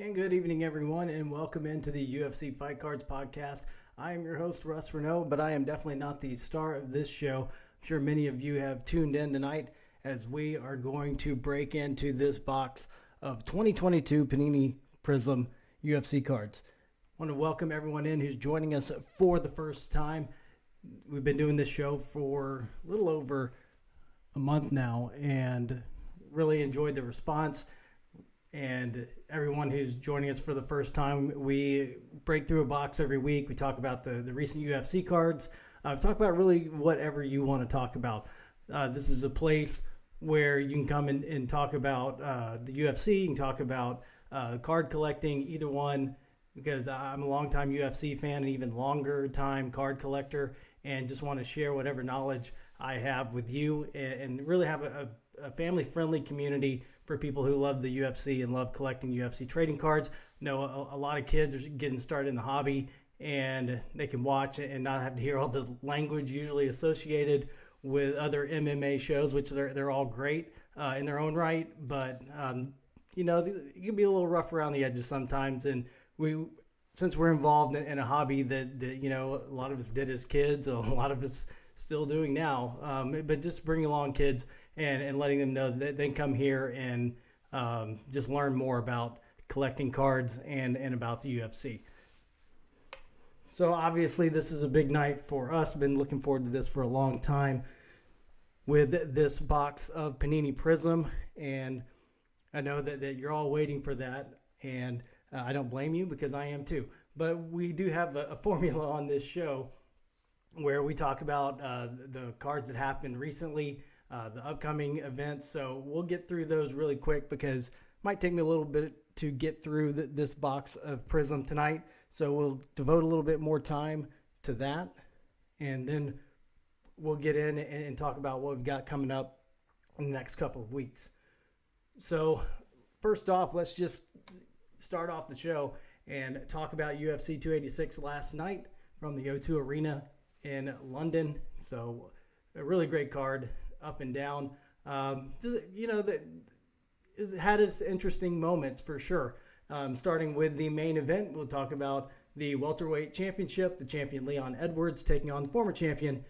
And good evening, everyone, and welcome into the UFC Fight Cards podcast. I am your host, Russ Reneau, but I am definitely not the star of this show. I'm sure many of you have tuned in tonight as we are going to break into this box of 2022 Panini Prizm UFC cards. I want to welcome everyone in who's joining us for the first time. We've been doing this show for a little over a month now and really enjoyed the response. And everyone who's joining us for the first time, we break through a box every week. We talk about the recent UFC cards. Talk about really whatever you want to talk about. This is a place where you can come and talk about the UFC. You can talk about card collecting, either one, because I'm a longtime UFC fan and even longer time card collector, and just want to share whatever knowledge I have with you and really have a family-friendly community for people who love the UFC and love collecting UFC trading cards. I know a lot of kids are getting started in the hobby, and they can watch it and not have to hear all the language usually associated with other MMA shows, which they're all great in their own right. But, it can be a little rough around the edges sometimes. And since we're involved in a hobby that a lot of us did as kids, a lot of us still doing now, but just bringing along kids and letting them know that they can come here and just learn more about collecting cards and about the UFC. So obviously this is a big night for us. Been looking forward to this for a long time with this box of Panini Prizm, and I know that you're all waiting for that, and I don't blame you because I am too. But we do have a formula on this show where we talk about the cards that happened recently, the upcoming events. So we'll get through those really quick because it might take me a little bit to get through this box of Prizm tonight. So we'll devote a little bit more time to that, and then we'll get in and talk about what we've got coming up in the next couple of weeks. So first off, let's just start off the show and talk about UFC 286 last night from the O2 Arena in London. So a really great card, up and down. That had its interesting moments for sure. Starting with the main event, we'll talk about the welterweight championship. The champion Leon Edwards taking on former champion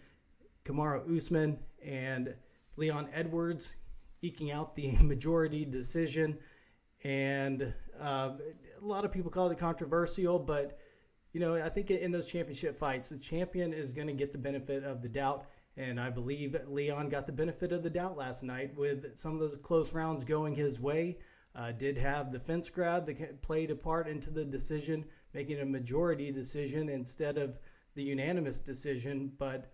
Kamaru Usman, and Leon Edwards eking out the majority decision. And a lot of people call it controversial, but I think in those championship fights, the champion is going to get the benefit of the doubt. And I believe Leon got the benefit of the doubt last night with some of those close rounds going his way. Did have the fence grab that played a part into the decision, making a majority decision instead of the unanimous decision. But,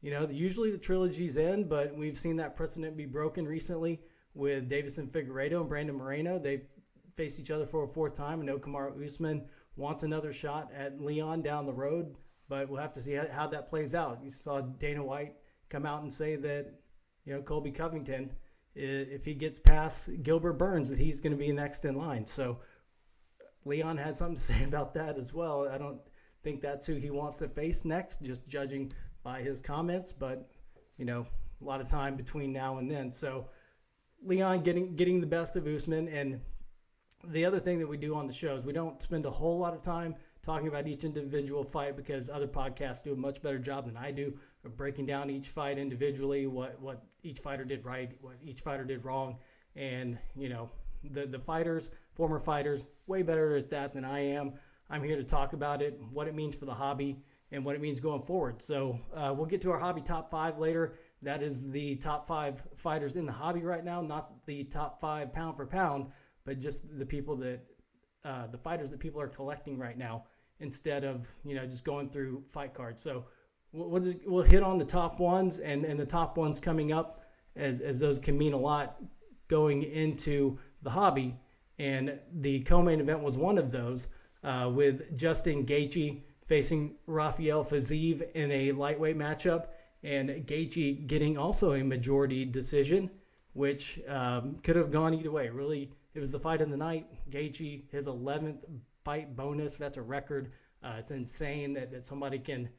usually the trilogies end, but we've seen that precedent be broken recently with Davison Figueiredo and Brandon Moreno. They faced each other for a fourth time. I know Kamaru Usman wants another shot at Leon down the road, but we'll have to see how that plays out. You saw Dana White come out and say that, Colby Covington, if he gets past Gilbert Burns, that he's going to be next in line. So Leon had something to say about that as well. I don't think that's who he wants to face next, just judging by his comments, but, a lot of time between now and then. So Leon getting the best of Usman. And the other thing that we do on the show is we don't spend a whole lot of time talking about each individual fight because other podcasts do a much better job than I do of breaking down each fight individually, what each fighter did right, what each fighter did wrong. And, the fighters, former fighters, way better at that than I am. I'm here to talk about it, what it means for the hobby, and what it means going forward. So we'll get to our hobby top 5 later. That is the top 5 fighters in the hobby right now, not the top 5 pound for pound, but just the people that, the fighters that people are collecting right now instead of, just going through fight cards. So we'll hit on the top ones and the top ones coming up as those can mean a lot going into the hobby. And the co-main event was one of those with Justin Gaethje facing Rafael Fiziev in a lightweight matchup, and Gaethje getting also a majority decision, which could have gone either way. Really, it was the fight of the night. Gaethje, his 11th fight bonus. That's a record. It's insane that somebody can,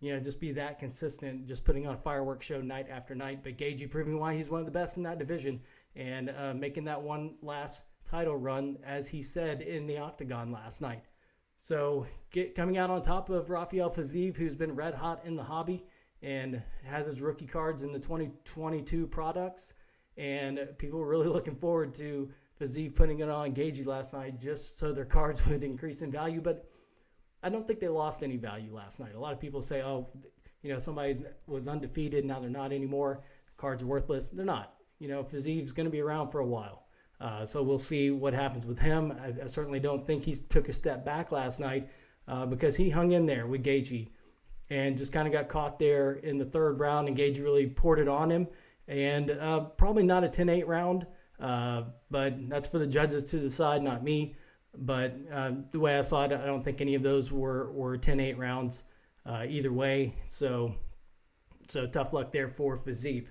just be that consistent, just putting on a fireworks show night after night. But Gaethje proving why he's one of the best in that division and making that one last title run, as he said in the octagon last night. So coming out on top of Rafael Fiziev, who's been red hot in the hobby and has his rookie cards in the 2022 products. And people were really looking forward to Fiziev putting it on Gaethje last night just so their cards would increase in value. But I don't think they lost any value last night. A lot of people say, oh, somebody was undefeated, now they're not anymore. Cards are worthless. They're not. Fiziev's going to be around for a while. So we'll see what happens with him. I certainly don't think he took a step back last night because he hung in there with Gaethje and just kind of got caught there in the third round, and Gaethje really poured it on him. And probably not a 10-8 round, but that's for the judges to decide, not me. But the way I saw it, I don't think any of those were 10-8 rounds either way. So tough luck there for Fiziev.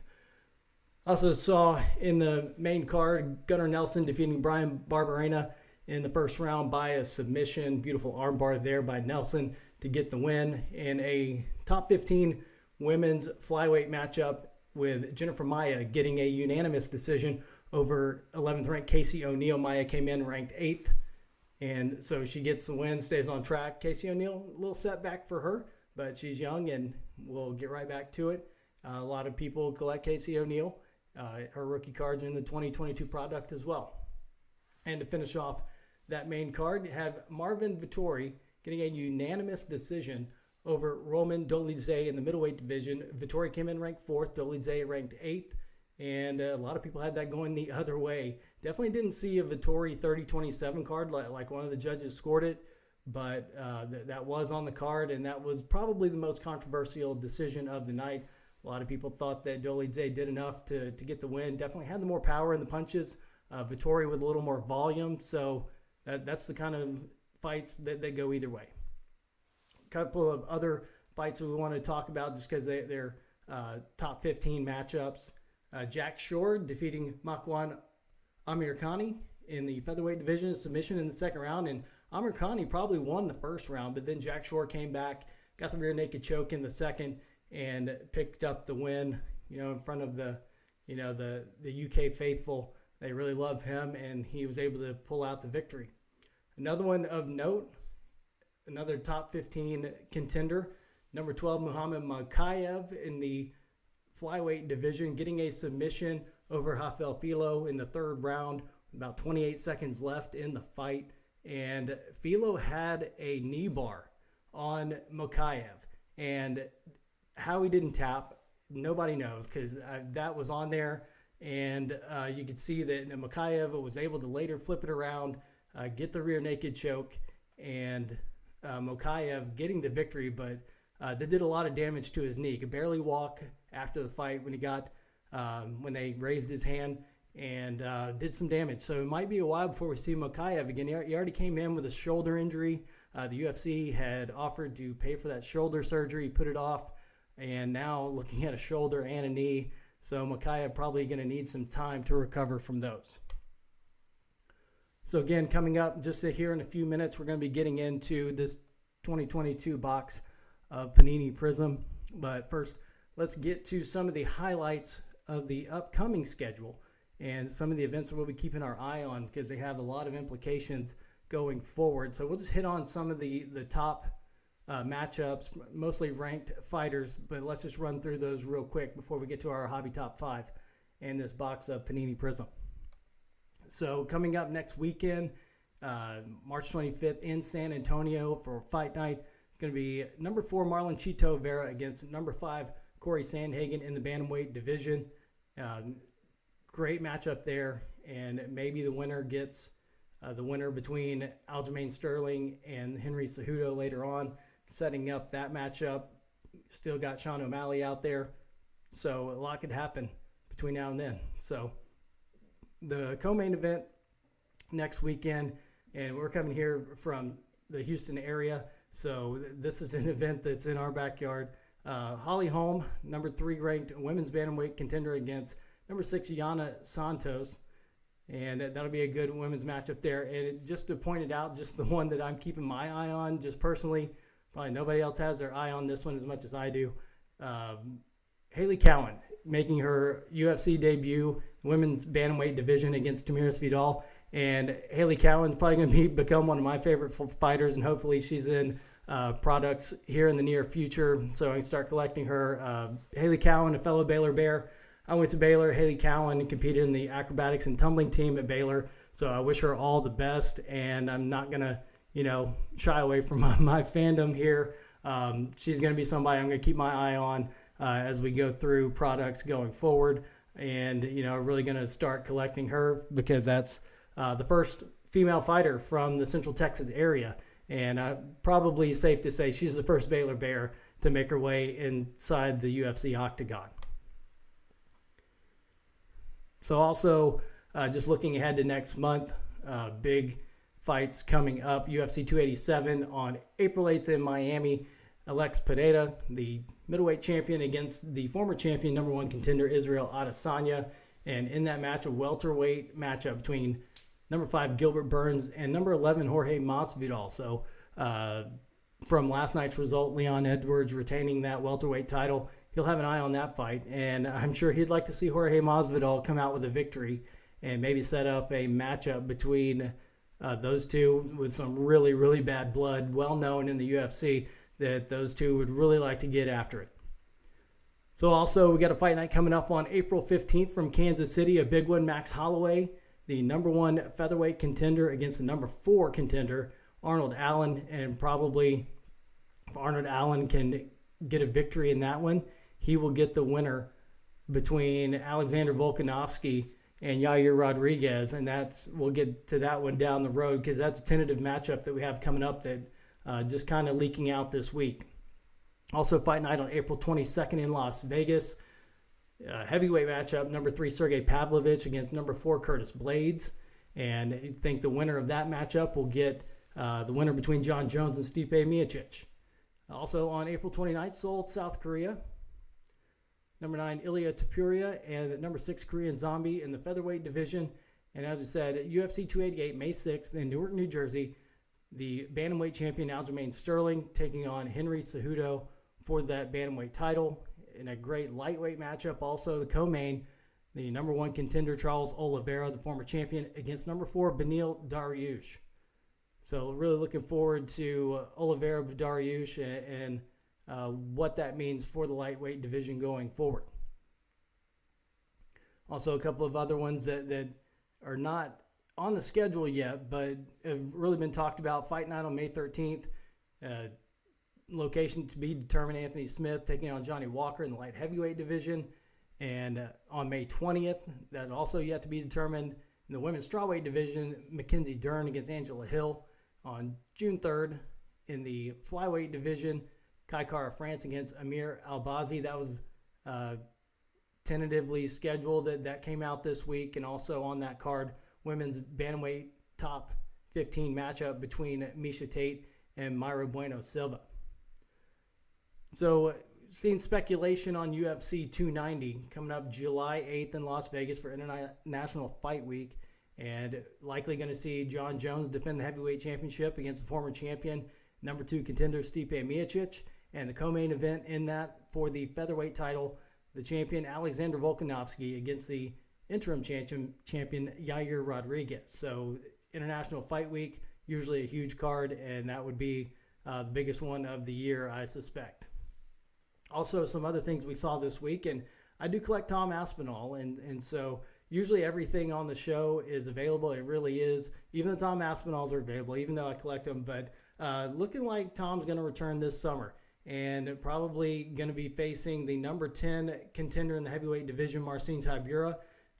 Also saw in the main card, Gunnar Nelson defeating Brian Barberena in the first round by a submission. Beautiful armbar there by Nelson to get the win. In a top 15 women's flyweight matchup with Jennifer Maia getting a unanimous decision over 11th ranked Casey O'Neill. Maia came in ranked 8th, and so she gets the win, stays on track. Casey O'Neill, a little setback for her, but she's young and we'll get right back to it. A lot of people collect Casey O'Neill. Her rookie cards in the 2022 product as well. And to finish off that main card, have Marvin Vettori getting a unanimous decision over Roman Dolidze in the middleweight division. Vettori came in ranked 4th, Dolidze ranked 8th, and a lot of people had that going the other way. Definitely didn't see a Vettori 30-27 card like one of the judges scored it, but that was on the card, and that was probably the most controversial decision of the night. A lot of people thought that Dolidze did enough to get the win. Definitely had the more power in the punches. Vettori with a little more volume. So that's the kind of fights that go either way. A couple of other fights that we want to talk about just because they're top 15 matchups. Jack Shore defeating Makwan Amirkhani in the featherweight division, submission in the second round. And Amirkhani probably won the first round, but then Jack Shore came back, got the rear naked choke in the second, and picked up the win, in front of the UK faithful. They really love him, and he was able to pull out the victory. Another one of note, another top 15 contender, number 12, Muhammad Mokaev in the flyweight division, getting a submission over Rafael Filo in the third round, about 28 seconds left in the fight. And Filo had a knee bar on Mokaev, and how he didn't tap, nobody knows, because that was on there, and you could see that Mokaev was able to later flip it around, get the rear naked choke, and Mokaev getting the victory, but that did a lot of damage to his knee. He could barely walk after the fight when they raised his hand, and did some damage. So it might be a while before we see Mokaev again. He already came in with a shoulder injury. The UFC had offered to pay for that shoulder surgery. He put it off. And now looking at a shoulder and a knee. So Mokaev probably going to need some time to recover from those. So again, coming up just here in a few minutes, we're going to be getting into this 2022 box of Panini Prizm. But first, let's get to some of the highlights of the upcoming schedule and some of the events that we'll be keeping our eye on because they have a lot of implications going forward. So we'll just hit on some of the top matchups, mostly ranked fighters, but let's just run through those real quick before we get to our hobby top 5 and this box of Panini Prizm. So coming up next weekend, March 25th in San Antonio for Fight Night, it's going to be number 4 Marlon Chito Vera against number 5 Corey Sandhagen in the bantamweight division. Great matchup there, and maybe the winner gets the winner between Aljamain Sterling and Henry Cejudo later on, setting up that matchup. Still got Sean O'Malley out there, so a lot could happen between now and then. So the co-main event next weekend, and we're coming here from the Houston area, so this is an event that's in our backyard. Holly Holm, number 3 ranked women's bantamweight contender against number 6 Yana Santos. And that'll be a good women's matchup there. And just to point it out, just the one that I'm keeping my eye on, just personally, probably nobody else has their eye on this one as much as I do. Haley Cowan making her UFC debut, women's bantamweight division against Tamiris Vidal. And Haley Cowan's probably going to become one of my favorite fighters, and hopefully she's in products here in the near future, so I can start collecting her. Haley Cowan, a fellow Baylor Bear. I went to Baylor. Haley Cowan competed in the acrobatics and tumbling team at Baylor, so I wish her all the best, and I'm not going to, shy away from my fandom here. She's going to be somebody I'm going to keep my eye on as we go through products going forward, and, really going to start collecting her because that's the first female fighter from the Central Texas area. And probably safe to say she's the first Baylor Bear to make her way inside the UFC octagon. So also, just looking ahead to next month, big fights coming up. UFC 287 on April 8th in Miami. Alex Pereira, the middleweight champion, against the former champion, number one contender, Israel Adesanya. And in that match, a welterweight matchup between number 5, Gilbert Burns, and number 11, Jorge Masvidal. So from last night's result, Leon Edwards retaining that welterweight title, he'll have an eye on that fight. And I'm sure he'd like to see Jorge Masvidal come out with a victory and maybe set up a matchup between those two with some really, really bad blood, well known in the UFC that those two would really like to get after it. So also, we got a fight night coming up on April 15th from Kansas City, a big one. Max Holloway, the number 1 featherweight contender, against the number 4 contender, Arnold Allen. And probably if Arnold Allen can get a victory in that one, he will get the winner between Alexander Volkanovski and Yair Rodriguez. And we'll get to that one down the road because that's a tentative matchup that we have coming up that just kind of leaking out this week. Also, fight night on April 22nd in Las Vegas. Heavyweight matchup, number 3 Sergey Pavlovich against number 4 Curtis Blades. And I think the winner of that matchup will get the winner between John Jones and Stipe Miocic. Also on April 29th, Seoul, South Korea. Number 9 Ilya Topuria and number 6 Korean Zombie in the featherweight division. And as I said, UFC 288 May 6th in Newark, New Jersey, the bantamweight champion Aljamain Sterling taking on Henry Cejudo for that bantamweight title. In a great lightweight matchup, also the co-main, the number 1 contender Charles Oliveira, the former champion, against number 4 Beneil Dariush. So really looking forward to Oliveira Dariush and what that means for the lightweight division going forward. Also a couple of other ones that are not on the schedule yet, but have really been talked about. Fight night on May 13th. Location to be determined, Anthony Smith taking on Johnny Walker in the light heavyweight division. And on May 20th, that also yet to be determined, in the women's strawweight division, Mackenzie Dern against Angela Hill. On June 3rd, in the flyweight division, Kai Kara France against Amir Albazi. That was tentatively scheduled. That came out this week. And also on that card, women's bantamweight top 15 matchup between Misha Tate and Mayra Bueno Silva. So, seeing speculation on UFC 290 coming up July 8th in Las Vegas for International Fight Week, and likely going to see John Jones defend the heavyweight championship against the former champion, number 2 contender Stipe Miocic, and the co-main event in that for the featherweight title, the champion Alexander Volkanovski against the interim champion Yair Rodriguez. So, International Fight Week, usually a huge card, and that would be the biggest one of the year, I suspect. Also, some other things we saw this week, and I do collect Tom Aspinall, and so usually everything on the show is available. It really is. Even the Tom Aspinalls are available, even though I collect them. But looking like Tom's going to return this summer, and probably going to be facing the number 10 contender in the heavyweight division, Marcin Tybura.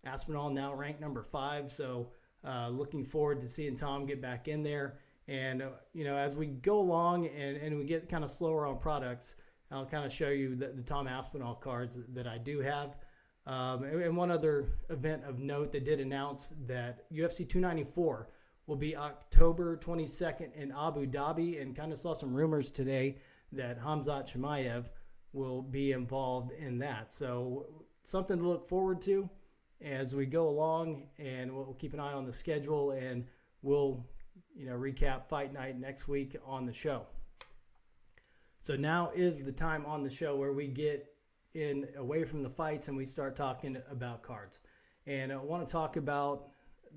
Aspinall now ranked number 5, so looking forward to seeing Tom get back in there. And, as we go along and we get kind of slower on products, I'll kind of show you the Tom Aspinall cards that I do have. And one other event of note, they did announce that UFC 294 will be October 22nd in Abu Dhabi, and kind of saw some rumors today that Khamzat Chimaev will be involved in that. So something to look forward to as we go along, and we'll keep an eye on the schedule, and we'll recap Fight Night next week on the show. So now is the time on the show where we get away from the fights and we start talking about cards. And I want to talk about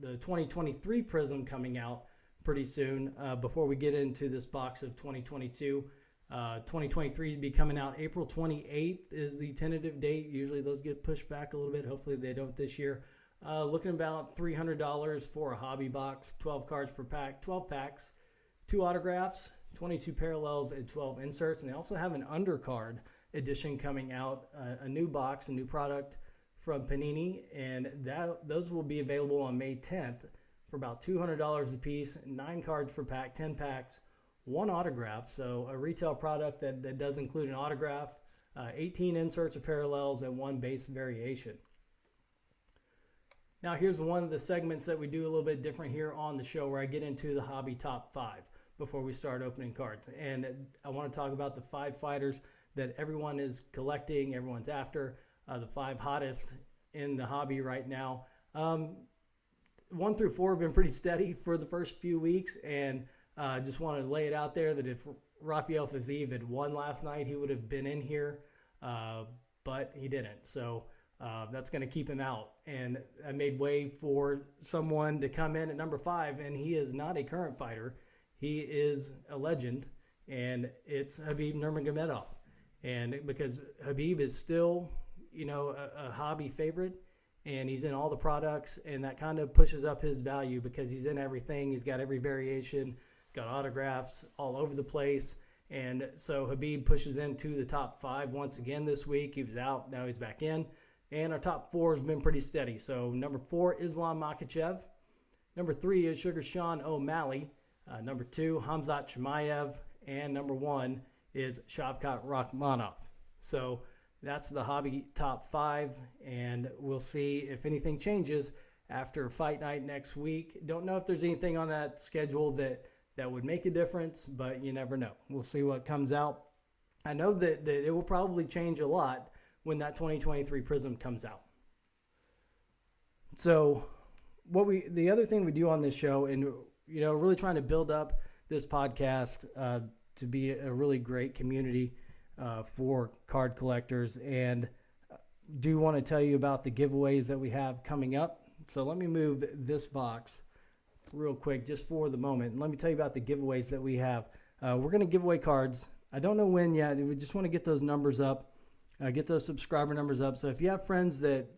the 2023 Prizm coming out pretty soon. Before we get into this box of 2022, 2023 will be coming out April 28th is the tentative date. Usually those get pushed back a little bit. Hopefully they don't this year. Looking about $300 for a hobby box, 12 cards per pack, 12 packs, 2 autographs, 22 parallels, and 12 inserts. And they also have an undercard edition coming out, a new box, a new product from Panini, and those will be available on May 10th for about $200 a piece, 9 cards per pack, 10 packs, 1 autograph. So a retail product that does include an autograph, 18 inserts or parallels, and 1 base variation. Now here's one of the segments that we do a little bit different here on the show, where I get into the hobby top 5 before we start opening cards. And I want to talk about the 5 fighters that everyone is collecting, everyone's after, the 5 hottest in the hobby right now. 1 through 4 have been pretty steady for the first few weeks, and just want to lay it out there that if Rafael Fiziev had won last night, he would have been in here, but he didn't. So that's going to keep him out. And I made way for someone to come in at number 5, and he is not a current fighter. He is a legend, and it's Khabib Nurmagomedov. And because Khabib is still, a hobby favorite, and he's in all the products, and that kind of pushes up his value because he's in everything. He's got every variation, got autographs all over the place. And so Khabib pushes into the top 5 once again this week. He was out, now he's back in. And our top 4 has been pretty steady. So number 4, Islam Makhachev. Number 3 is Sugar Sean O'Malley. Number 2, Khamzat Chimaev. And number 1 is Shavkat Rakhmonov. So that's the hobby top 5, and we'll see if anything changes after fight night next week. Don't know if there's anything on that schedule that would make a difference, but you never know. We'll see what comes out. I know that it will probably change a lot when that 2023 Prizm comes out. So the other thing we do on this show, and really trying to build up this podcast to be a really great community for card collectors, and do want to tell you about the giveaways that we have coming up. So let me move this box real quick just for the moment, and let me tell you about the giveaways that we have. We're going to give away cards. I don't know when yet. We just want to get those numbers up, get those subscriber numbers up. So if you have friends that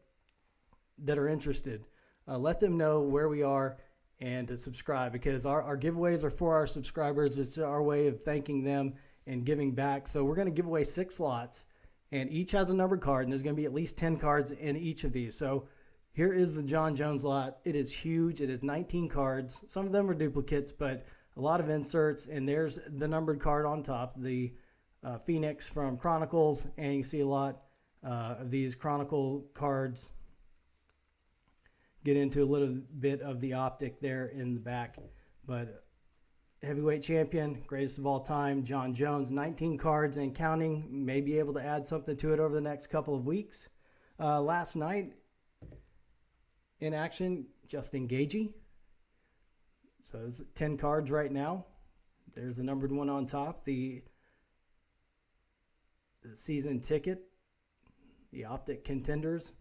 are interested, let them know where we are and to subscribe, because our giveaways are for our subscribers. It's our way of thanking them and giving back. So we're going to give away 6 lots, and each has a numbered card, and there's going to be at least 10 cards in each of these. So here is the John Jones lot. It is huge. It is 19 cards. Some of them are duplicates, but a lot of inserts, and there's the numbered card on top, the Phoenix from Chronicles, and you see a lot of these Chronicle cards. Get into a little bit of the optic there in the back, but heavyweight champion, greatest of all time, John Jones, 19 cards and counting. May be able to add something to it over the next couple of weeks. Last night in action, Justin Gaethje. So it's 10 cards right now. There's the numbered one on top, the season ticket, the optic contenders,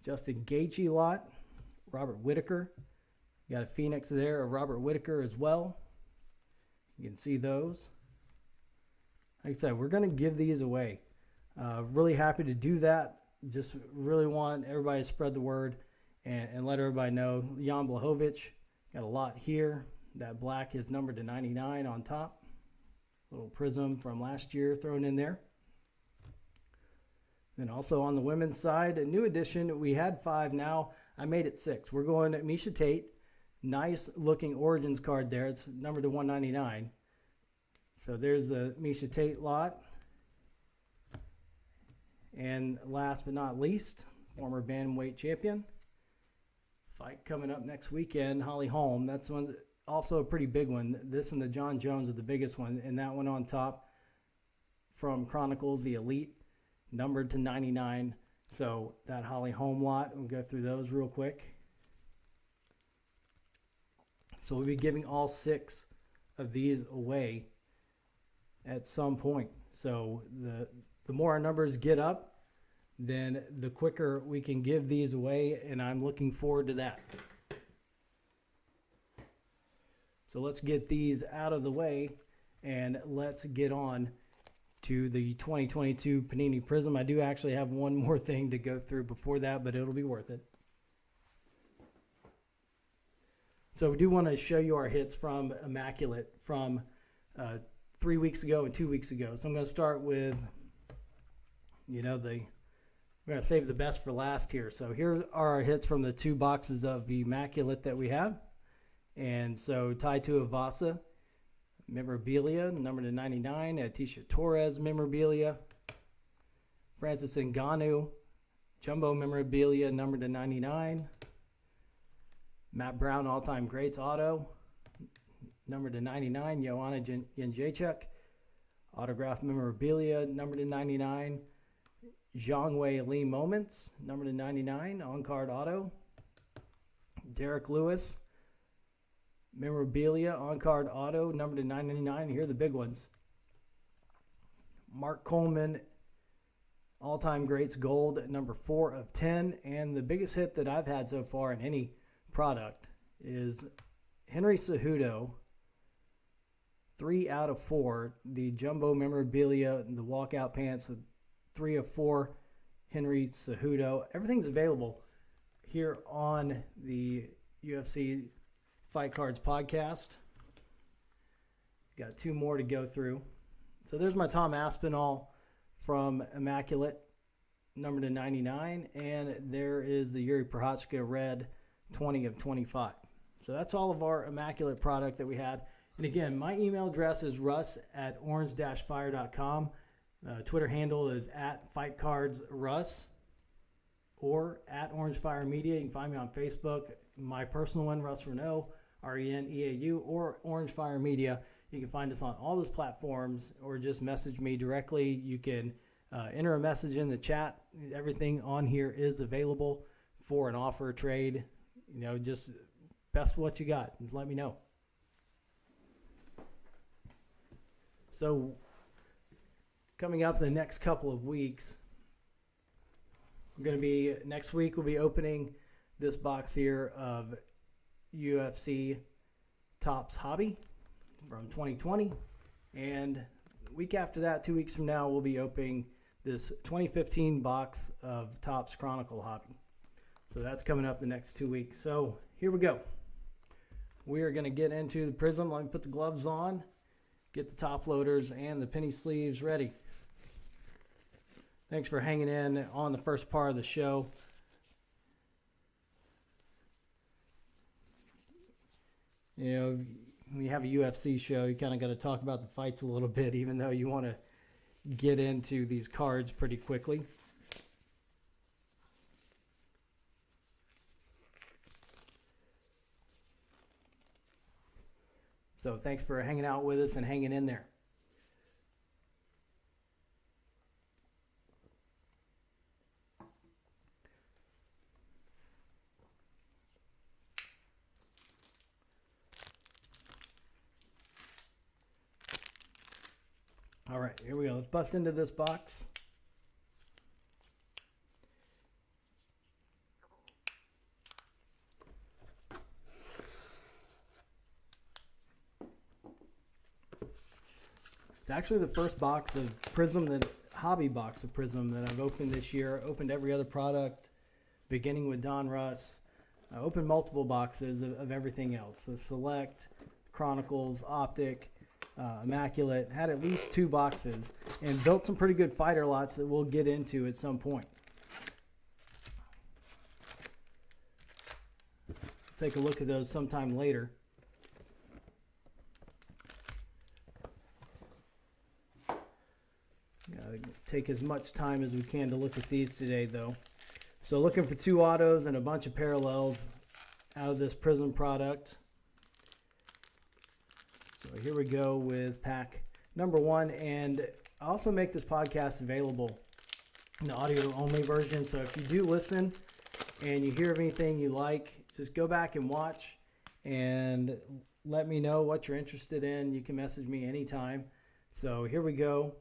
Justin Gaethje lot, Robert Whittaker. You got a Phoenix there of Robert Whittaker as well. You can see those. Like I said, we're going to give these away. Really happy to do that. Just really want everybody to spread the word and let everybody know. Jan Blachowicz, got a lot here. That black is numbered to 99 on top. Little Prizm from last year thrown in there. Then also on the women's side, a new addition. We had 5 now. I made it 6. We're going to Miesha Tate. Nice looking Origins card there. It's numbered to 199. So there's the Miesha Tate lot. And last but not least, former bantamweight champion. Fight coming up next weekend, Holly Holm. That's one, also a pretty big one. This and the John Jones are the biggest one. And that one on top from Chronicles, the Elite, numbered to 99. So that Holly Holm lot, we'll go through those real quick. So we'll be giving all 6 of these away at some point. So the more our numbers get up, then the quicker we can give these away, and I'm looking forward to that. So let's get these out of the way and let's get on to the 2022 Panini Prizm. I do actually have one more thing to go through before that, but it'll be worth it. So we do want to show you our hits from Immaculate from 3 weeks ago and 2 weeks ago. So I'm going to start with, we're going to save the best for last here. So here are our hits from the 2 boxes of Immaculate that we have. And so Tai Tuivasa memorabilia, number to 99. Atisha Torres memorabilia. Francis Ngannou jumbo memorabilia, number to 99. Matt Brown all-time greats auto, number to 99. Joanna Jędrzejczyk autograph memorabilia, number to 99. Zhang Wei Li moments, number to 99 on-card auto. Derek Lewis memorabilia on-card auto, number to 99. Here are the big ones. Mark Coleman all-time greats gold, number 4 of 10. And the biggest hit that I've had so far in any product is Henry Cejudo, 3 out of 4. The jumbo memorabilia, the walkout pants, 3 of 4. Henry Cejudo. Everything's available here on the UFC Fight Cards podcast. Got 2 more to go through. So there's my Tom Aspinall from Immaculate, number to 99, and there is the Yuri Prochazka red, 20 of 25. So that's all of our Immaculate product that we had. And again, my email address is russ@orange-fire.com. Twitter handle is @FightCardsRuss or @OrangeFireMedia. You can find me on Facebook. My personal one, Russ Reneau, Reneau, or Orange Fire Media. You can find us on all those platforms or just message me directly. You can enter a message in the chat. Everything on here is available for an offer, trade. Just best what you got. Just let me know. So coming up the next couple of weeks, next week we'll be opening this box here of UFC Topps Hobby from 2020. And the week after that, 2 weeks from now, we'll be opening this 2015 box of Topps Chronicle Hobby. So that's coming up the next 2 weeks. So here we go. We are going to get into the Prizm. Let me put the gloves on, get the top loaders and the penny sleeves ready. Thanks for hanging in on the first part of the show. When you have a UFC show, you kind of got to talk about the fights a little bit, even though you want to get into these cards pretty quickly. So thanks for hanging out with us and hanging in there. All right, here we go. Let's bust into this box. It's actually the first box of Prizm, hobby box of Prizm that I've opened this year. Opened every other product, beginning with Don Russ. I opened multiple boxes of everything else. The Select, Chronicles, Optic, Immaculate. Had at least 2 boxes and built some pretty good fighter lots that we'll get into at some point. Take a look at those sometime later. Gotta take as much time as we can to look at these today, though. So looking for 2 autos and a bunch of parallels out of this Prizm product. So here we go with pack number 1, and I also make this podcast available in the audio only version. So if you do listen and you hear of anything you like, just go back and watch and let me know what you're interested in. You can message me anytime. So here we go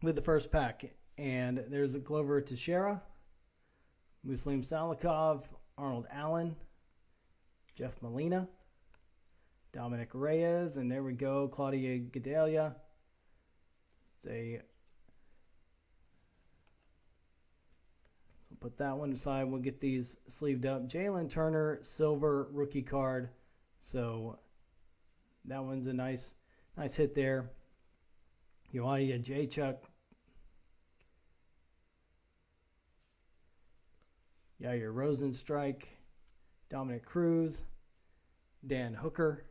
with the first pack, and there's a Glover Teixeira, Muslim Salikov, Arnold Allen, Jeff Molina, Dominic Reyes, and there we go, Claudia Gadelia. We'll put that one aside. We'll get these sleeved up. Jalen Turner, silver rookie card. So that one's a nice hit there. Ioana Jacek. Yair Rosenstrike. Dominic Cruz. Dan Hooker.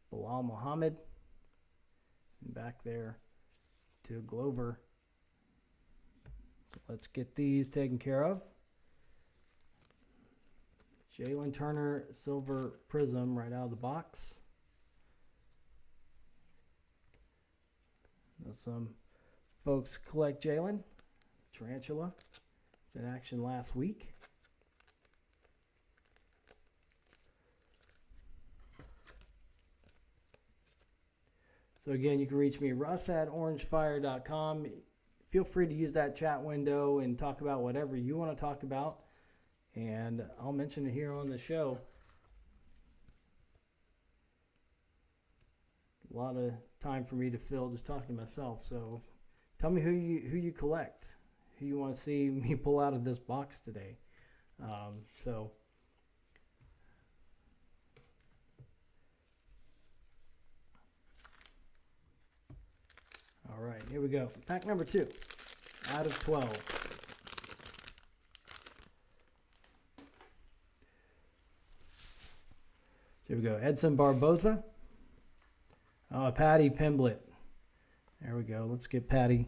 Bilal Muhammad. And back there to Glover. So let's get these taken care of. Jalen Turner, silver prism right out of the box. Some folks collect Jalen. Tarantula. It's in action last week. So again, you can reach me, russ@orangefire.com. Feel free to use that chat window and talk about whatever you want to talk about. And I'll mention it here on the show. A lot of time for me to fill just talking to myself. So tell me who you collect, who you want to see me pull out of this box today. All right, here we go. Pack number 2 out of 12. Here we go. Edson Barboza. Patty Pimblett. There we go. Let's get Patty.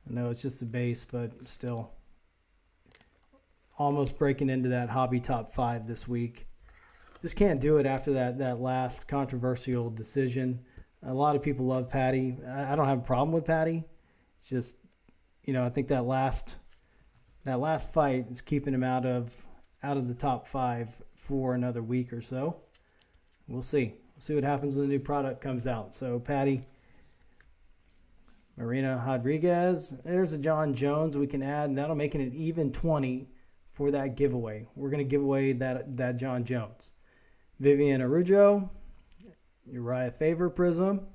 I know it's just a base, but still almost breaking into that hobby top 5 this week. Just can't do it after that last controversial decision. A lot of people love Patty. I don't have a problem with Patty. It's just, I think that last fight is keeping him out of the top 5 for another week or so. We'll see. We'll see what happens when the new product comes out. So Patty, Marina Rodriguez. There's a John Jones we can add, and that'll make it an even 20 for that giveaway. We're going to give away that John Jones. Vivian Araujo. Uriah Faber Prism.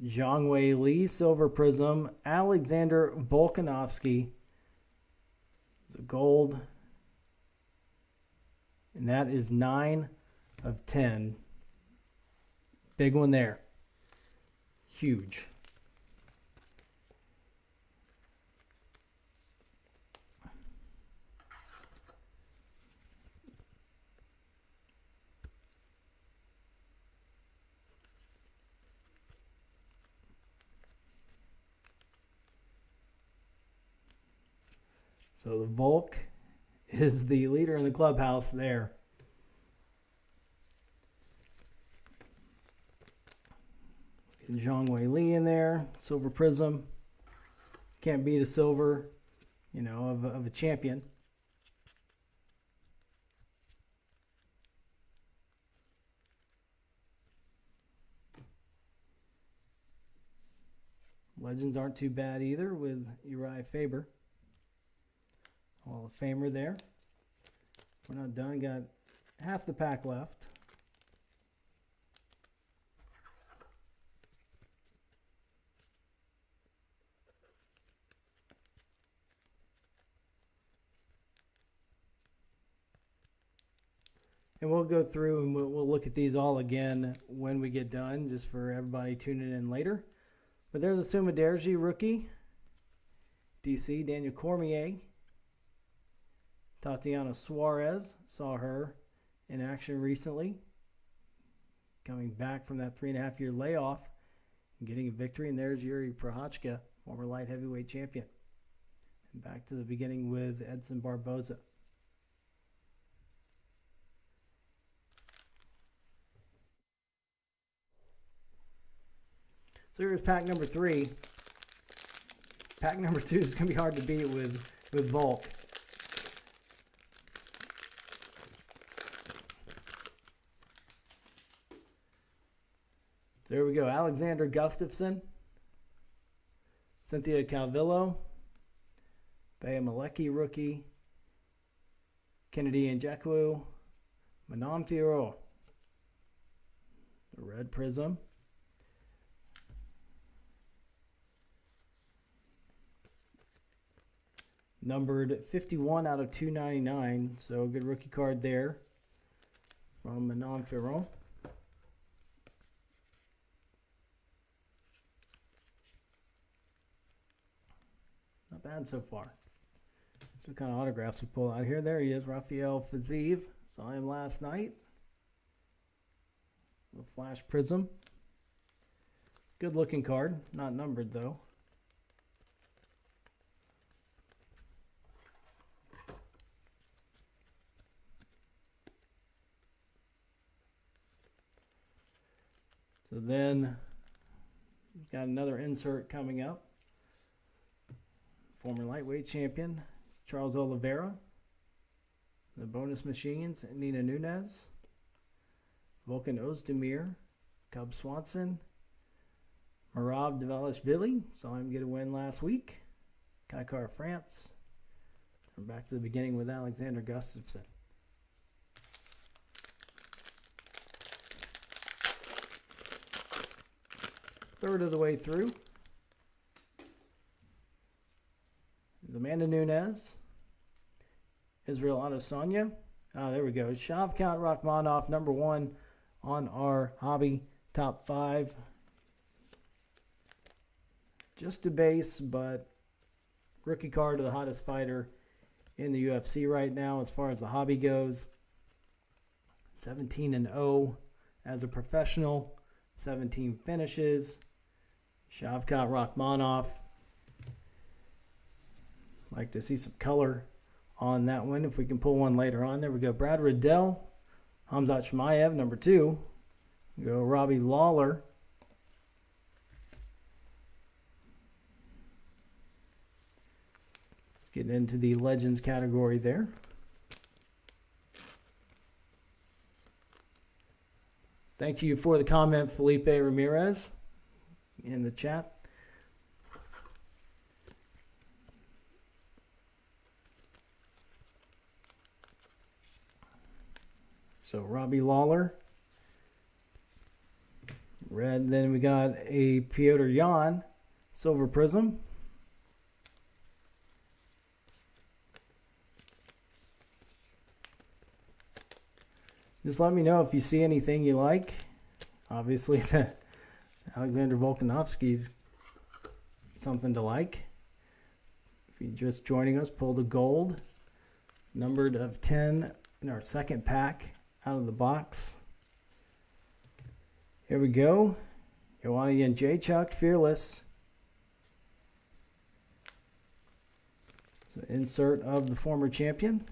Zhangwei Li Silver Prism. Alexander Volkanovski. It's a gold. And that is 9 of 10. Big one there. Huge. So the Volk is the leader in the clubhouse there. Zhangwei Li in there, silver prism. Can't beat a silver, of a champion. Legends aren't too bad either with Uriah Faber. Hall of Famer there. We're not done. Got half the pack left. And we'll go through and we'll look at these all again when we get done, just for everybody tuning in later. But there's a Suma Derji rookie. DC, Daniel Cormier. Tatiana Suarez, saw her in action recently. Coming back from that 3.5-year layoff and getting a victory. And there's Yuri Prochazka, former light heavyweight champion. And back to the beginning with Edson Barboza. So here's pack number 3. Pack number 2 is going to be hard to beat with Volk. So there we go. Alexander Gustafsson, Cynthia Calvillo, Bea Malecki rookie, Kennedy Nzechukwu, Manon Fiorot. A red Prizm. Numbered 51 out of 299, so a good rookie card there from Manon Ferron. Not bad so far. So what kind of autographs we pull out here? There he is, Rafael Fiziev. Saw him last night. The Flash Prizm. Good looking card, not numbered though. So then we've got another insert coming up. Former lightweight champion Charles Oliveira. The bonus machines, Nina Nunez, Volkan Ozdemir, Cub Swanson, Marav Dvalishvili, saw him get a win last week. Kaikar France. We're back to the beginning with Alexander Gustafsson. Third of the way through is Amanda Nunes, Israel Adesanya. There we go. Shavkat Rakhmonov, number 1 on our hobby top 5. Just a base, but rookie card of the hottest fighter in the UFC right now as far as the hobby goes. 17-0 as a professional, 17 finishes. Shavkat Rakhmonov. Like to see some color on that one if we can pull one later on. There we go. Brad Riddell, Hamzat Chimaev, number 2. Go Robbie Lawler. Getting into the Legends category there. Thank you for the comment, Felipe Ramirez, in the chat. So Robbie Lawler. Red. Then we got a Petr Yan silver Prizm. Just let me know if you see anything you like. Obviously, the Alexander Volkanovski's something to like. If you're just joining us, pull the gold. Numbered of 10 in our second pack out of the box. Here we go. Joanna and J. Chuck, Fearless. So insert of the former champion.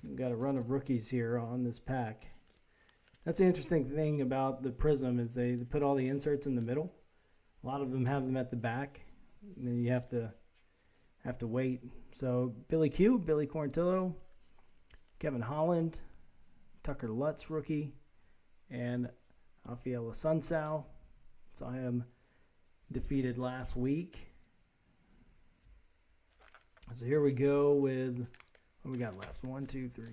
We've got a run of rookies here on this pack. That's the interesting thing about the Prizm is they put all the inserts in the middle. A lot of them have them at the back. And then you have to wait. So Billy Q, Billy Quarantillo, Kevin Holland, Tucker Lutz rookie, and Rafael Sunsao. Saw him defeated last week. So here we go with what we got left. 1, 2, 3,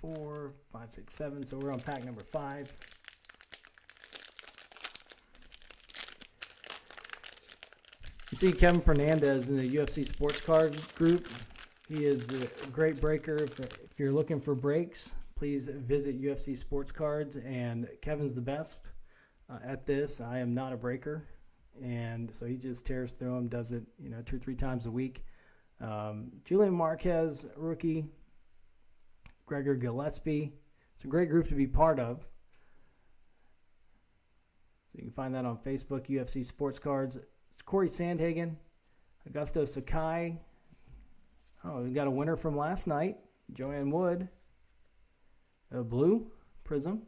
4, 5, 6, 7. So we're on pack number 5. You see Kevin Fernandez in the UFC Sports Cards group. He is a great breaker. If you're looking for breaks, please visit UFC Sports Cards. And Kevin's the best at this. I am not a breaker. And so he just tears through them, does it 2 or 3 times a week. Julian Marquez, rookie. Gregor Gillespie. It's a great group to be part of. So you can find that on Facebook, UFC Sports Cards. It's Corey Sandhagen, Augusto Sakai. Oh, we got a winner from last night, Joanne Wood. A blue Prizm,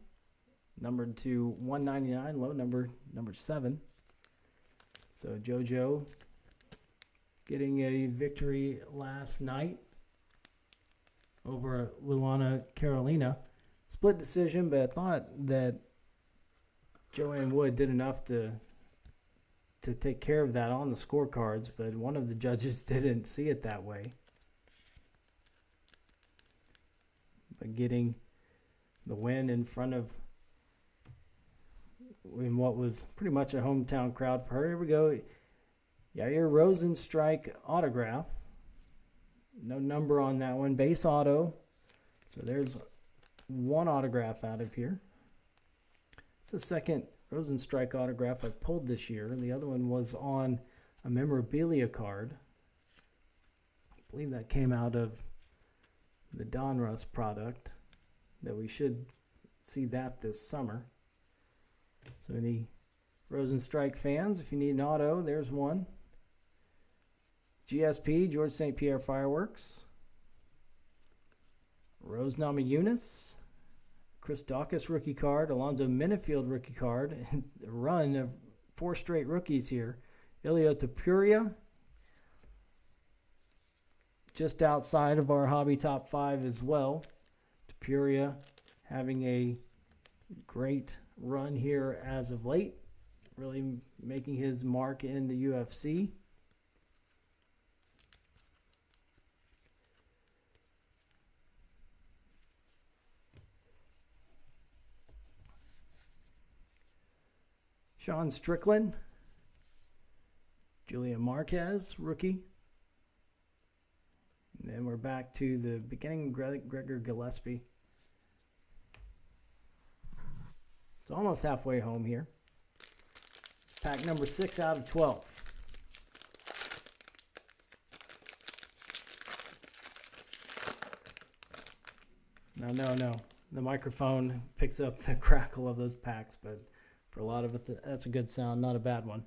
numbered to 199, low number 7. So JoJo getting a victory last night over Luana Carolina. Split decision, but I thought that Joanne Wood did enough to take care of that on the scorecards, but one of the judges didn't see it that way. but getting the win in front of in what was pretty much a hometown crowd for her. Here we go. Yair Rosenstrike autograph. No number on that one. Base auto. So there's one autograph out of here. It's a second Rosenstrike autograph I pulled this year. The other one was on a memorabilia card. I believe that came out of the Donruss product, that we should see that this summer. So any Rosenstrike fans, if you need an auto, there's one. GSP, George St. Pierre Fireworks. Rose Namajunas. Chris Dawkins rookie card. Alonzo Minifield rookie card. A run of 4 straight rookies here. Ilya Tapuria. Just outside of our hobby top 5 as well. Tapuria having a great run here as of late. Really making his mark in the UFC. Sean Strickland. Julian Marquez, rookie. And then we're back to the beginning, Gregor Gillespie. It's almost halfway home here. Pack number 6 out of 12. No. The microphone picks up the crackle of those packs, but for a lot of it, that's a good sound, not a bad one.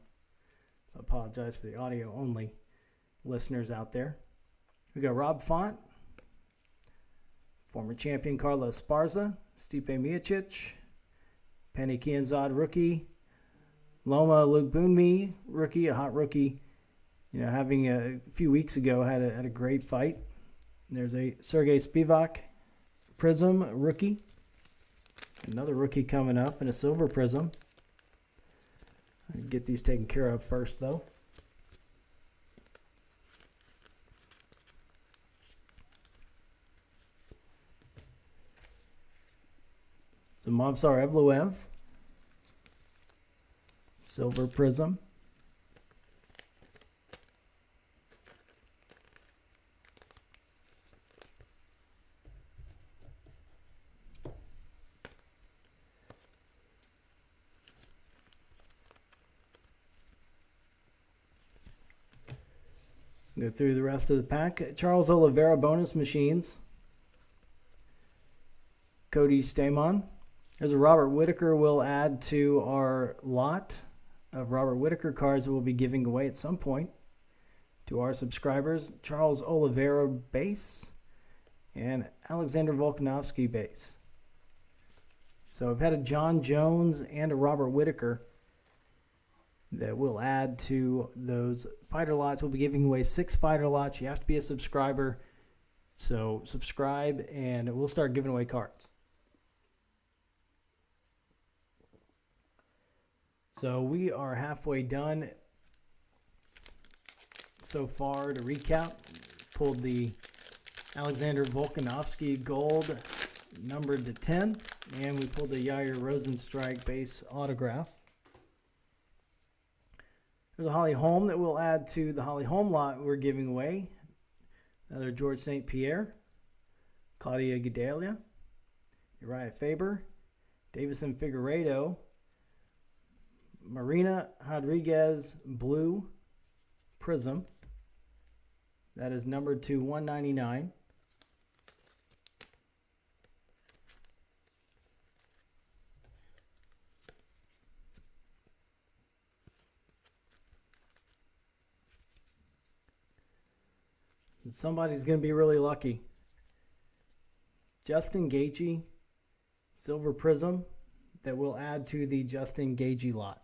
So I apologize for the audio only listeners out there. We got Rob Font, former champion Carlos Esparza, Stipe Miocic, Penny Kianzad rookie, Loma Lugbunmi rookie, a hot rookie. You know, having a few weeks ago had a great fight. There's a Sergey Spivak Prizm rookie, another rookie coming up, and a silver Prizm. I'll get these taken care of first, though. So Movsar Evloev, silver Prizm. Go through the rest of the pack. Charles Oliveira bonus machines. Cody Stamon. There's a Robert Whitaker we'll add to our lot of Robert Whitaker cards that we'll be giving away at some point to our subscribers. Charles Oliveira base and Alexander Volkanovski base. So I've had a John Jones and a Robert Whitaker that we'll add to those fighter lots. We'll be giving away 6 fighter lots. You have to be a subscriber. So subscribe and we'll start giving away cards. So we are halfway done so far. To recap, pulled the Alexander Volkanovski gold numbered to 10, and we pulled the Yair Rosenstrike base autograph. There's a Holly Holm that we'll add to the Holly Holm lot we're giving away. Another George St. Pierre, Claudia Gadelia, Uriah Faber, Davison Figueiredo, Marina Rodriguez blue Prizm. That is numbered to 199. And somebody's going to be really lucky. Justin Gaethje silver Prizm that we'll add to the Justin Gaethje lot.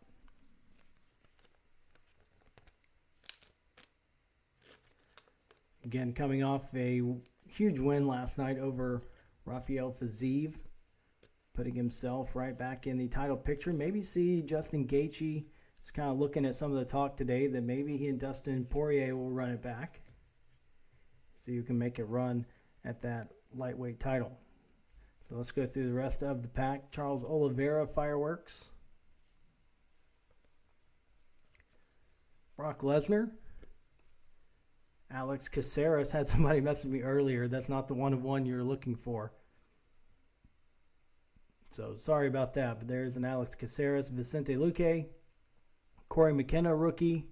Again, coming off a huge win last night over Rafael Fiziev, putting himself right back in the title picture. Maybe see Justin Gaethje, just kind of looking at some of the talk today that maybe he and Dustin Poirier will run it back. See who can make it run at that lightweight title. So let's go through the rest of the pack. Charles Oliveira, Fireworks. Brock Lesnar. Alex Caceres. Had somebody message me earlier. That's not the 1-of-1 you're looking for. So sorry about that, but there's an Alex Caceres. Vicente Luque. Corey McKenna, rookie.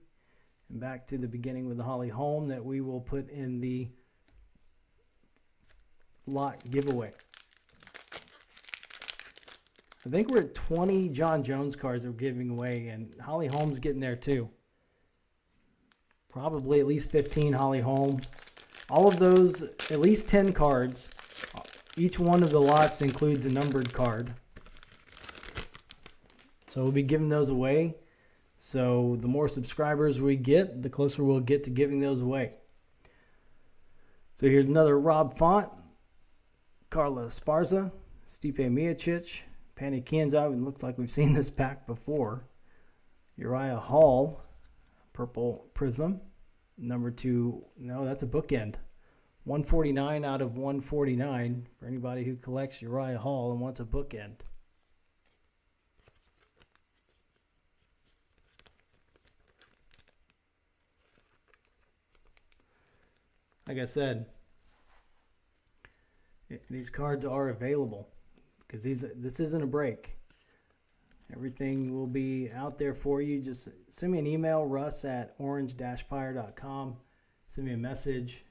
And back to the beginning with the Holly Holm that we will put in the lot giveaway. I think we're at 20 John Jones cards we're giving away, and Holly Holm's getting there too. Probably at least 15 Holly Holm. All of those, at least 10 cards. Each one of the lots includes a numbered card. So we'll be giving those away. So the more subscribers we get, the closer we'll get to giving those away. So here's another Rob Font, Carla Esparza, Stipe Miocic, Panini Prizm. It looks like we've seen this pack before. Uriah Hall, Purple Prism. Number 2, no, that's a bookend. 149 out of 149 for anybody who collects Uriah Hall and wants a bookend. Like I said, these cards are available because this isn't a break. Everything will be out there for you. Just send me an email, russ@orange-fire.com. Send me a message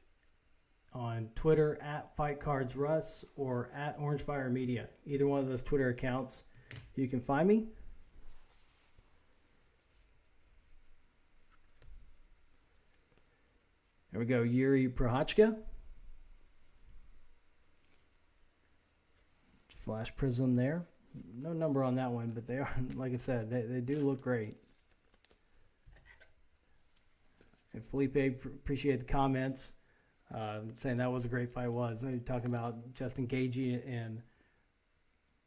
on Twitter @FightCardsRuss or @OrangeFireMedia. Either one of those Twitter accounts, you can find me. There we go, Yuri Prochazka. Flash Prism there. No number on that one, but they are, like I said, they do look great. And Felipe, appreciate the comments. Saying that was a great fight. Maybe talking about Justin Gaethje and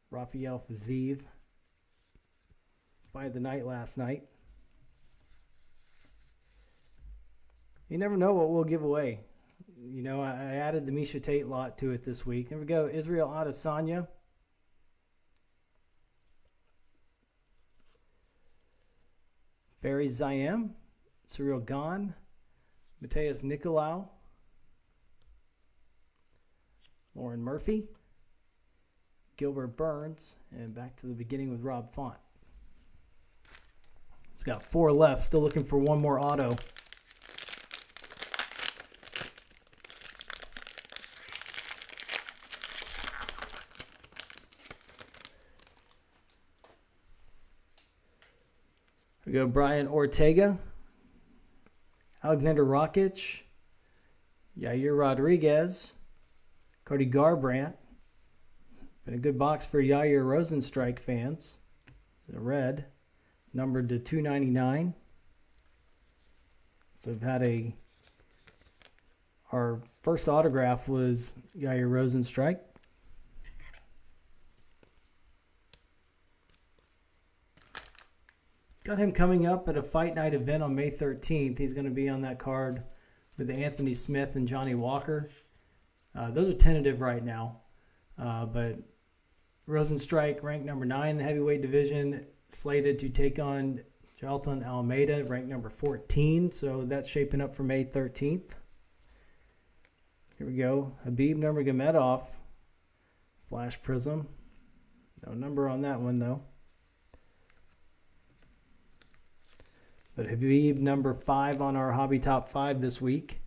Rafael Fiziev. Fight of the night last night. You never know what we'll give away. You know, I added the Misha Tate lot to it this week. There we go. Israel Adesanya. Barry Zayem. Cyril Gahn. Mateus Nicolau. Lauren Murphy. Gilbert Burns. And back to the beginning with Rob Font. It's got 4 left. Still looking for one more auto. We go Brian Ortega, Alexander Rakic, Yair Rodriguez, Cody Garbrandt. Been a good box for Yair Rosenstrike fans. It's a red, numbered to 299. So we've had our first autograph was Yair Rosenstrike. Got him coming up at a Fight Night event on May 13th. He's going to be on that card with Anthony Smith and Johnny Walker. Those are tentative right now. But Rosenstrike, ranked number 9 in the heavyweight division, slated to take on Jailton Almeida, ranked number 14. So that's shaping up for May 13th. Here we go. Habib Nurmagomedov, Flash Prism. No number on that one, though. But Habib number 5 on our Hobby Top 5 this week.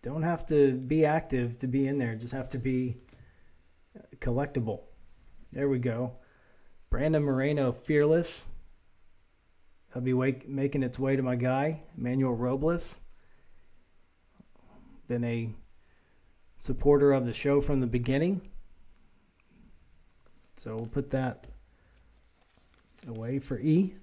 Don't have to be active to be in there. Just have to be collectible. There we go. Brandon Moreno, Fearless. That'll be making its way to my guy, Emmanuel Robles. Been a supporter of the show from the beginning. So we'll put that away for E.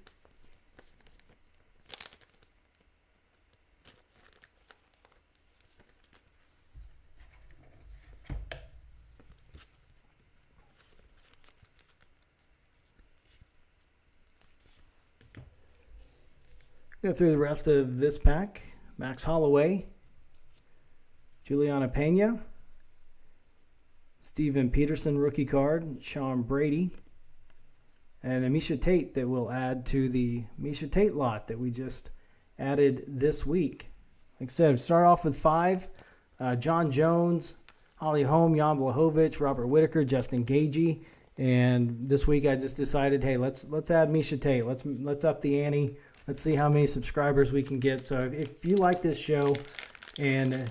Go through the rest of this pack. Max Holloway, Juliana Pena, Steven Peterson rookie card, Sean Brady, and a Miesha Tate that we'll add to the Miesha Tate lot that we just added this week. Like I said, start off with 5. John Jones, Holly Holm, Jan Blachowicz, Robert Whitaker, Justin Gagey. And this week I just decided, hey, let's add Miesha Tate. Let's up the ante. Let's see how many subscribers we can get. So if you like this show, and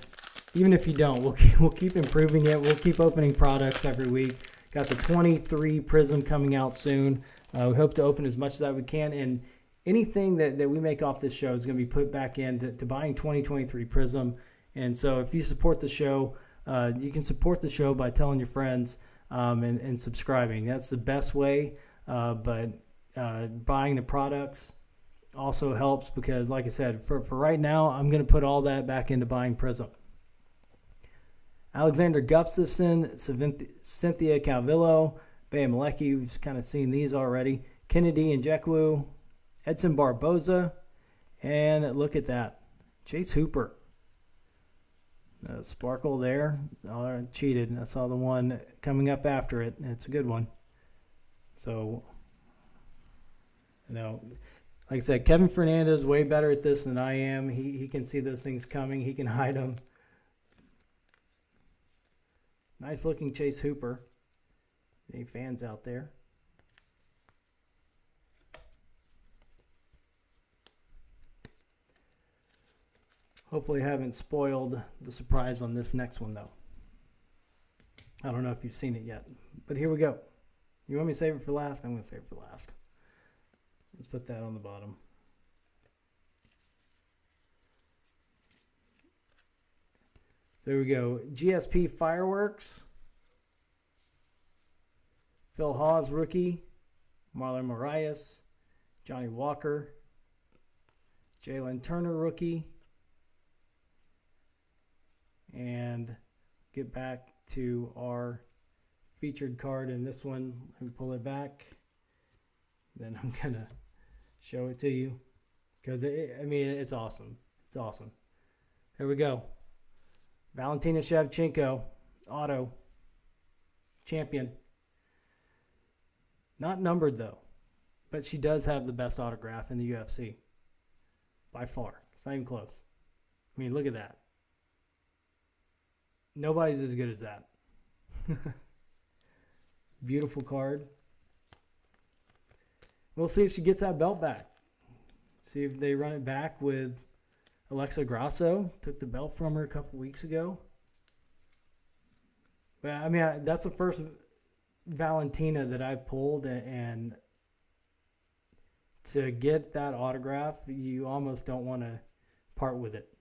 even if you don't, we'll keep improving it. We'll keep opening products every week. Got the 23 Prizm coming out soon. We hope to open as much as that we can. And anything that we make off this show is going to be put back into buying 2023 Prizm. And so if you support the show, you can support the show by telling your friends and subscribing. That's the best way. But buying the products also helps because, like I said, for right now, I'm going to put all that back into buying Prizm. Alexander Gustafsson, Cynthia Calvillo, Bea Malecki, we've kind of seen these already. Kennedy Nzechukwu, Edson Barboza, and look at that, Chase Hooper. Sparkle there. Oh, cheated. I saw the one coming up after it. It's a good one. So, like I said, Kevin Fernandez is way better at this than I am. He can see those things coming. He can hide them. Nice looking Chase Hooper. Any fans out there? Hopefully I haven't spoiled the surprise on this next one, though. I don't know if you've seen it yet, but here we go. You want me to save it for last? I'm going to save it for last. Let's put that on the bottom. So here we go. GSP Fireworks. Phil Hawes, rookie. Marlon Moraes. Johnny Walker. Jalen Turner, rookie. And get back to our featured card in this one. Let me pull it back. Then I'm going to show it to you. Because, it's awesome. It's awesome. Here we go. Valentina Shevchenko, auto, champion. Not numbered, though. But she does have the best autograph in the UFC. By far. It's not even close. Look at that. Nobody's as good as that. Beautiful card. We'll see if she gets that belt back. See if they run it back with Alexa Grasso. Took the belt from her a couple weeks ago. But that's the first Valentina that I've pulled, and to get that autograph, you almost don't want to part with it.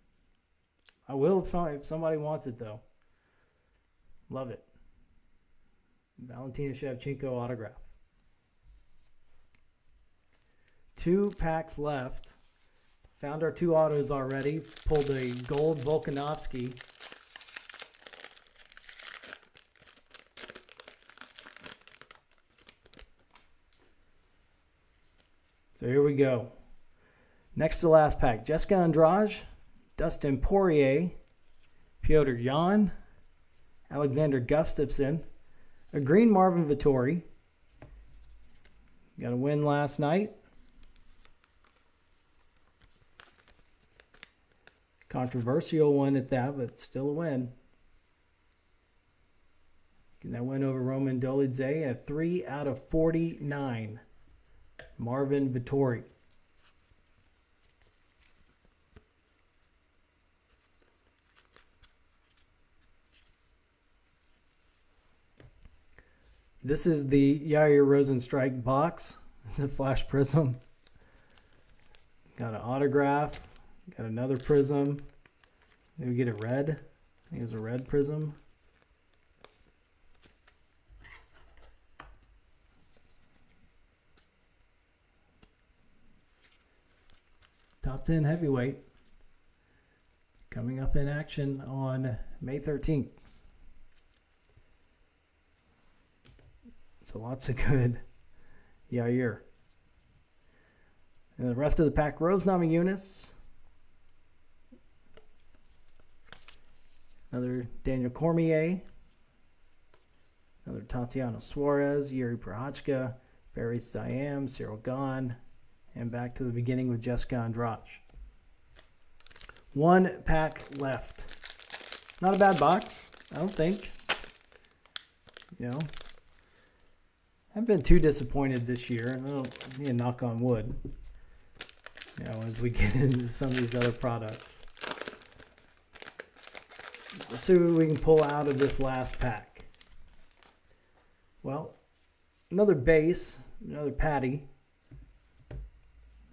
I will if somebody wants it, though. Love it. Valentina Shevchenko autograph. 2 packs left. Found our 2 autos already. Pulled a gold Volkanovski. So here we go. Next to last pack. Jessica Andrade, Dustin Poirier, Piotr Jan, Alexander Gustafsson, a green Marvin Vettori. Got a win last night. Controversial one at that, but still a win. That win over Roman Dolidze, a 3 out of 49. Marvin Vettori. This is the Yair Rosenstrike box. It's a flash Prizm. Got an autograph. Got another Prizm. Maybe get a red. I think it was a red Prizm. Top 10 heavyweight. Coming up in action on May 13th. So lots of good Yair. And the rest of the pack, Rose Namajunas, Another Daniel Cormier. Another Tatiana Suarez, Yuri Prochazka, Faris Siam, Cyril Gahn, and back to the beginning with Jessica Andrade. One pack left. Not a bad box, I don't think. You know, I've been too disappointed this year. I don't need to knock on wood. You know, as we get into some of these other products. Let's see what we can pull out of this last pack. Well, another base, another patty.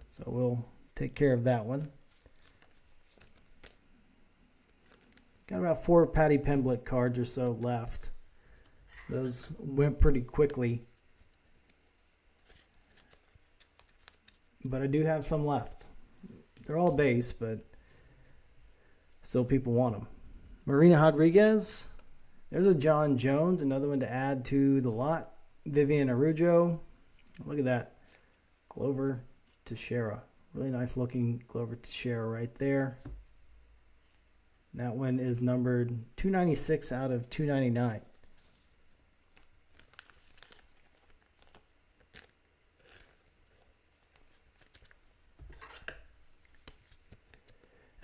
So we'll take care of that one. Got about 4 Patty Pimblett cards or so left. Those went pretty quickly. But I do have some left. They're all base, but still people want them. Marina Rodriguez. There's a John Jones, another one to add to the lot. Vivian Araujo. Look at that. Glover Teixeira. Really nice looking Glover Teixeira right there. That one is numbered 296 out of 299.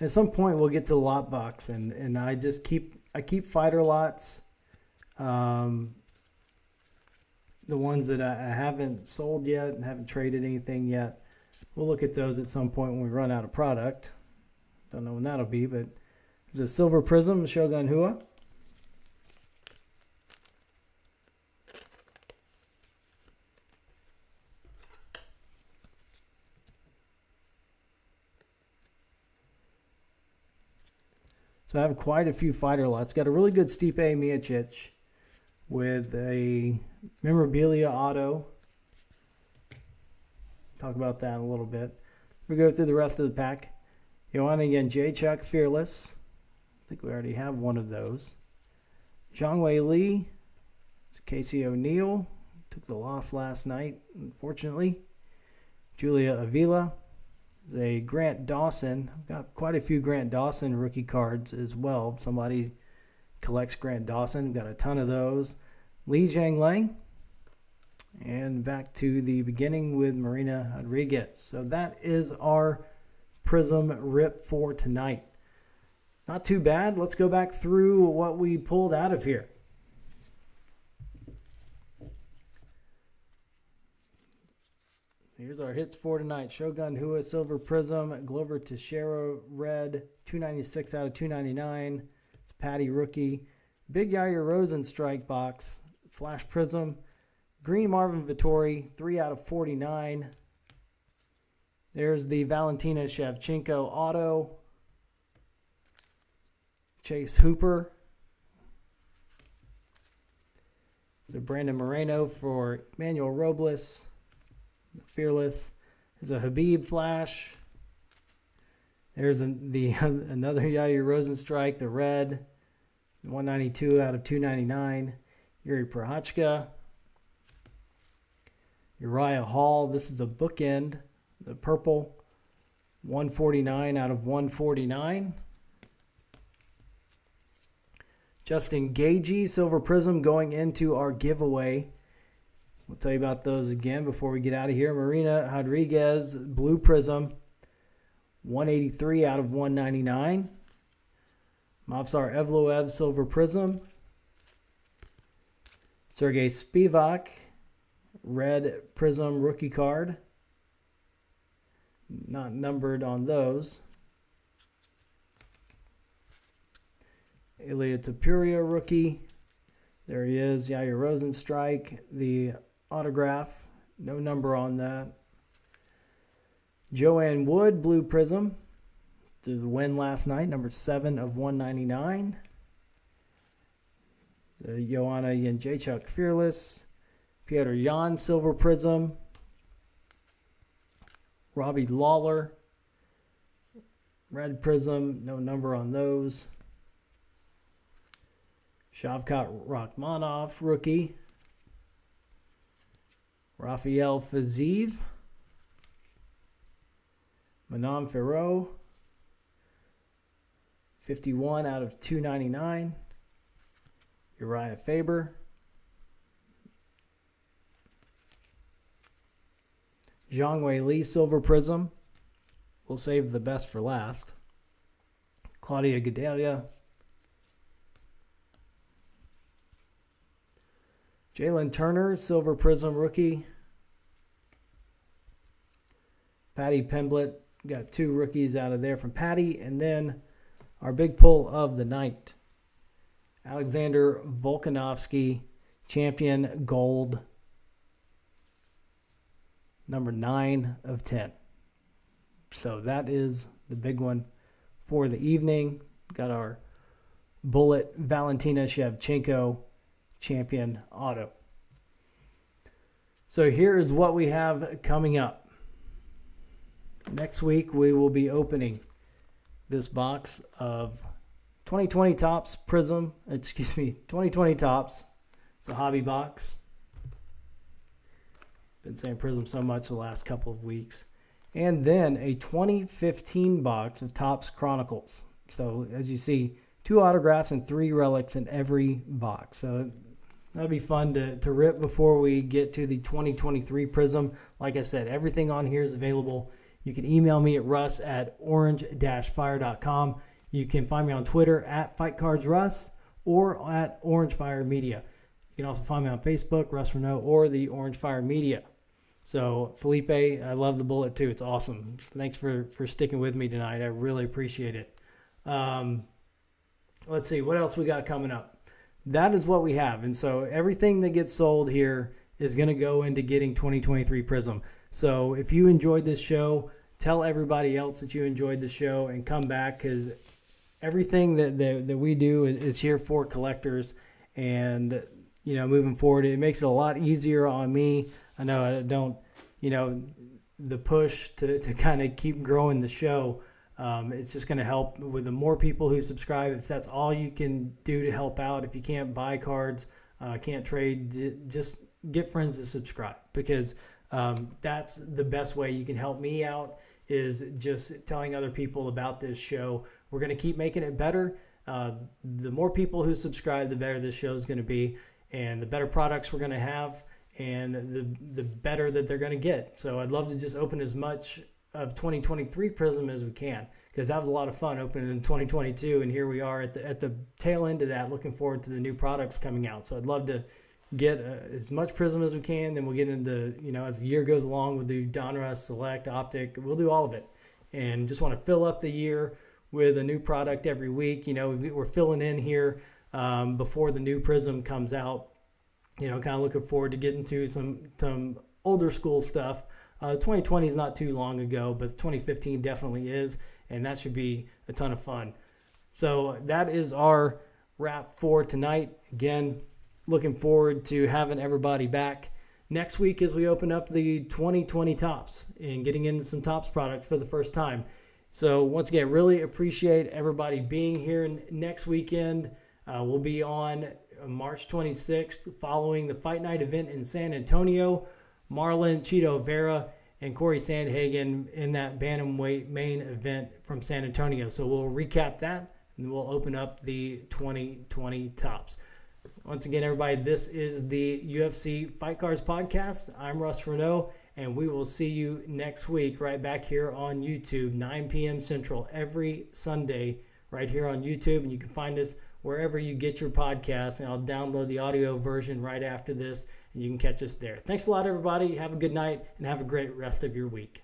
At some point we'll get to the lot box, and I keep fighter lots. The ones that I haven't sold yet and haven't traded anything yet. We'll look at those at some point when we run out of product. Don't know when that'll be, but there's a Silver Prizm Shogun Rua. So I have quite a few fighter lots. Got a really good Stipe Miocic with a memorabilia auto. Talk about that in a little bit. We go through the rest of the pack. Joanna Jędrzejczyk Fearless. I think we already have one of those. Zhang Li. It's Casey O'Neill. Took the loss last night, unfortunately. Julia Avila. Is a Grant Dawson. I've got quite a few Grant Dawson rookie cards as well. If somebody collects Grant Dawson, got a ton of those. Li Jianliang. And back to the beginning with Marina Rodriguez. So that is our Prizm rip for tonight. Not too bad. Let's go back through what we pulled out of here. Here's our hits for tonight. Shogun Rua Silver Prizm, Glover Teixeira Red, 296 out of 299. It's Patty Rookie. Big Yair Rosenstrike box, Flash Prizm. Green Marvin Vettori, 3 out of 49. There's the Valentina Shevchenko auto. Chase Hooper. There's a Brandon Moreno for Manuel Robles. Fearless. There's a Habib Flash. There's another Yair Rosenstrike, the red. 192 out of 299. Yuri Prochazka. Uriah Hall. This is a bookend. The purple. 149 out of 149. Justin Gagey, Silver Prizm going into our giveaway. We'll tell you about those again before we get out of here. Marina Rodriguez, Blue Prizm. 183 out of 199. Mavsar Evloev, Silver Prizm. Sergey Spivak, Red Prizm rookie card. Not numbered on those. Ilya Tapuria rookie. There he is, Yair Rosenstrike, the autograph. No number on that. Joanne Wood, Blue Prizm. Did the win last night, number 7 of 199. Joanna Jędrzejczyk Fearless. Piotr Jan, Silver Prizm. Robbie Lawler, Red Prizm. No number on those. Shavkat Rakhmonov, rookie. Rafael Fiziev. Manon Ferro. 51 out of 299. Uriah Faber. Zhang Wei Li Silver Prism. We'll save the best for last. Claudia Gadelha. Jalen Turner Silver Prism Rookie. Patty Pimblett. Got 2 rookies out of there from Patty. And then our big pull of the night. Alexander Volkanovski, Champion Gold. Number 9 of 10. So that is the big one for the evening. Got our Bullet Valentina Shevchenko Champion Auto. So here is what we have coming up. Next week we will be opening this box of 2020 Topps Prism. 2020 Topps. It's a hobby box. Been saying Prism so much the last couple of weeks. And then a 2015 box of Topps Chronicles. So as you see, 2 autographs and 3 relics in every box. So that'll be fun to rip before we get to the 2023 Prism. Like I said, everything on here is available. You can email me at russ@orange-fire.com. You can find me on Twitter at FightCardsRuss or at Orange Fire Media. You can also find me on Facebook, Russ Reneau, or the Orange Fire Media. So, Felipe, I love the bullet too. It's awesome. Thanks for sticking with me tonight. I really appreciate it. Let's see, what else we got coming up? That is what we have. And so everything that gets sold here is going to go into getting 2023 Prism. So if you enjoyed this show, tell everybody else that you enjoyed the show and come back, because everything that we do is here for collectors. And, you know, moving forward, it makes it a lot easier on me. I know I don't, you know, the push to kind of keep growing the show. It's just going to help with the more people who subscribe. If that's all you can do to help out, if you can't buy cards, can't trade, just get friends to subscribe, because that's the best way you can help me out, is just telling other people about this show. We're going to keep making it better. The more people who subscribe, the better this show is going to be, and the better products we're going to have, and the better that they're going to get. So I'd love to just open as much of 2023 Prism as we can, because that was a lot of fun opening in 2022, and here we are at the tail end of that, looking forward to the new products coming out. So I'd love to get as much Prism as we can. Then we'll get into, you know, as the year goes along, we'll do Donruss, Select, Optic. We'll do all of it, and just want to fill up the year with a new product every week. You know, we're filling in here before the new Prism comes out. You know, kind of looking forward to getting to some older school stuff. 2020 is not too long ago, but 2015 definitely is, and that should be a ton of fun. So that is our wrap for tonight. Again, looking forward to having everybody back next week as we open up the 2020 Topps and getting into some Topps products for the first time. So once again, really appreciate everybody being here. Next weekend, we'll be on March 26th following the Fight Night event in San Antonio. Marlon Cheeto Vera and Corey Sandhagen in that bantamweight main event from San Antonio. So we'll recap that, and we'll open up the 2020 Topps. Once again, everybody, this is the UFC Fight Cards Podcast. I'm Russ Reneau, and we will see you next week right back here on YouTube, 9 p.m. Central, every Sunday, right here on YouTube. And you can find us wherever you get your podcasts, and I'll download the audio version right after this, and you can catch us there. Thanks a lot, everybody. Have a good night, and have a great rest of your week.